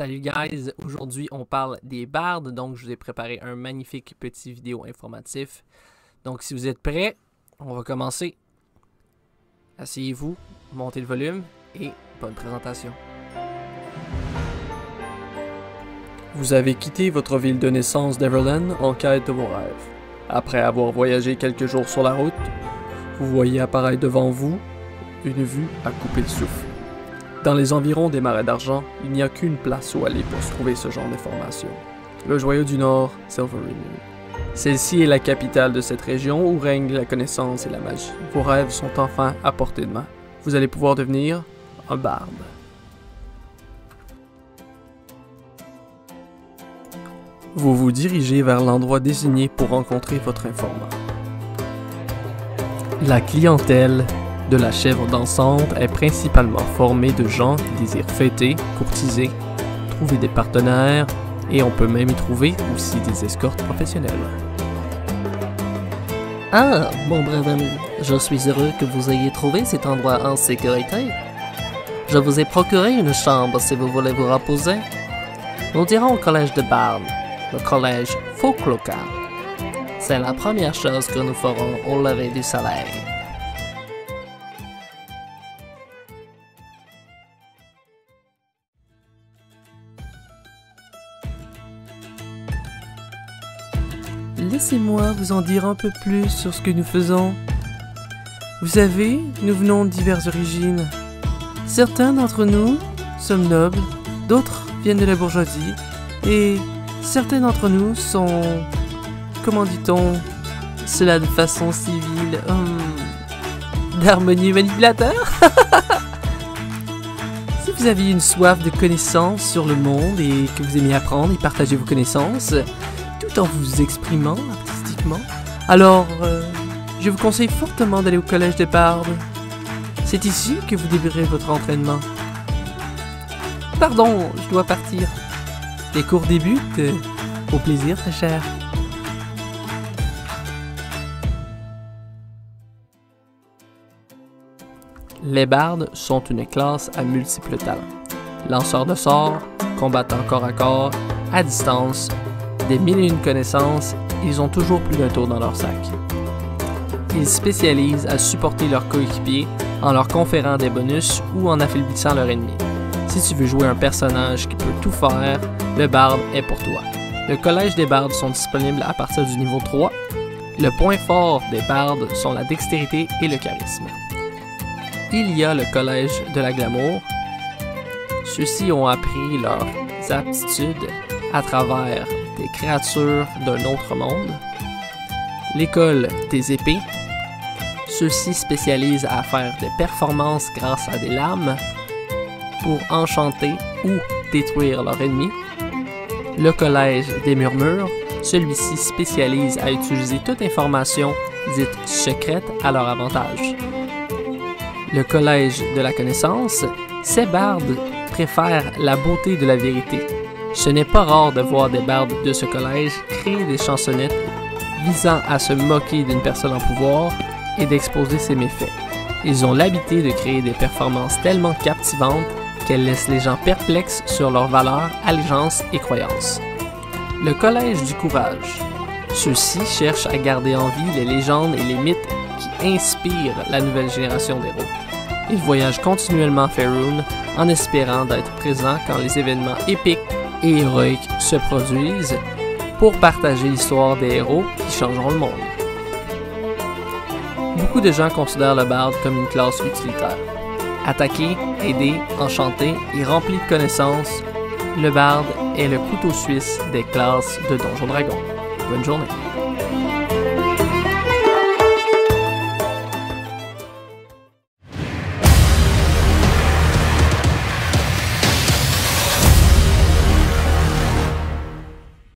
Salut guys, aujourd'hui on parle des bardes, donc je vous ai préparé un magnifique petit vidéo informatif. Donc si vous êtes prêts, on va commencer. Asseyez-vous, montez le volume et bonne présentation. Vous avez quitté votre ville de naissance d'Everland en quête de vos rêves. Après avoir voyagé quelques jours sur la route, vous voyez apparaître devant vous une vue à couper le souffle. Dans les environs des Marais d'Argent, il n'y a qu'une place où aller pour se trouver ce genre d'informations. Le joyau du Nord, Silvery Moon. Celle-ci est la capitale de cette région où règne la connaissance et la magie. Vos rêves sont enfin à portée de main. Vous allez pouvoir devenir un barde. Vous vous dirigez vers l'endroit désigné pour rencontrer votre informant. La clientèle de la chèvre dansante est principalement formée de gens qui désirent fêter, courtiser, trouver des partenaires et on peut même y trouver aussi des escortes professionnelles. Ah, mon brave ami, je suis heureux que vous ayez trouvé cet endroit en sécurité. Je vous ai procuré une chambre si vous voulez vous reposer. Nous dirons au collège de Bardes, le collège Folklocal. C'est la première chose que nous ferons au lever du soleil. Laissez-moi vous en dire un peu plus sur ce que nous faisons. Vous savez, nous venons de diverses origines. Certains d'entre nous sommes nobles, d'autres viennent de la bourgeoisie, et certains d'entre nous sont, comment dit-on, cela de façon civile, d'harmonieux manipulateurs. Si vous aviez une soif de connaissances sur le monde et que vous aimiez apprendre et partager vos connaissances, tout en vous exprimant artistiquement, alors je vous conseille fortement d'aller au collège des bardes. C'est ici que vous débuterez votre entraînement. Pardon, je dois partir. Les cours débutent. Au plaisir, très cher. Les bardes sont une classe à multiples talents. Lanceurs de sorts, combattants corps à corps, à distance, des mille et une connaissances, ils ont toujours plus d'un tour dans leur sac. Ils spécialisent à supporter leurs coéquipiers en leur conférant des bonus ou en affaiblissant leur ennemi. Si tu veux jouer un personnage qui peut tout faire, le barde est pour toi. Le collège des bardes sont disponibles à partir du niveau 3. Le point fort des bardes sont la dextérité et le charisme. Il y a le collège de la glamour. Ceux-ci ont appris leurs aptitudes à travers des créatures d'un autre monde. L'école des épées. Ceux-ci spécialisent à faire des performances grâce à des lames pour enchanter ou détruire leur ennemi. Le collège des murmures. Celui-ci spécialise à utiliser toute information dite secrète à leur avantage. Le collège de la connaissance. Ces bardes préfèrent la beauté de la vérité. Ce n'est pas rare de voir des bardes de ce collège créer des chansonnettes visant à se moquer d'une personne en pouvoir et d'exposer ses méfaits. Ils ont l'habitude de créer des performances tellement captivantes qu'elles laissent les gens perplexes sur leurs valeurs, allégeances et croyances. Le collège du courage. Ceux-ci cherchent à garder en vie les légendes et les mythes qui inspirent la nouvelle génération d'héros. Ils voyagent continuellement à Faerûn en espérant d'être présents quand les événements épiques et héroïques se produisent pour partager l'histoire des héros qui changeront le monde. Beaucoup de gens considèrent le barde comme une classe utilitaire. Attaquer, aider, enchanter et rempli de connaissances, le barde est le couteau suisse des classes de Donjons Dragons. Bonne journée!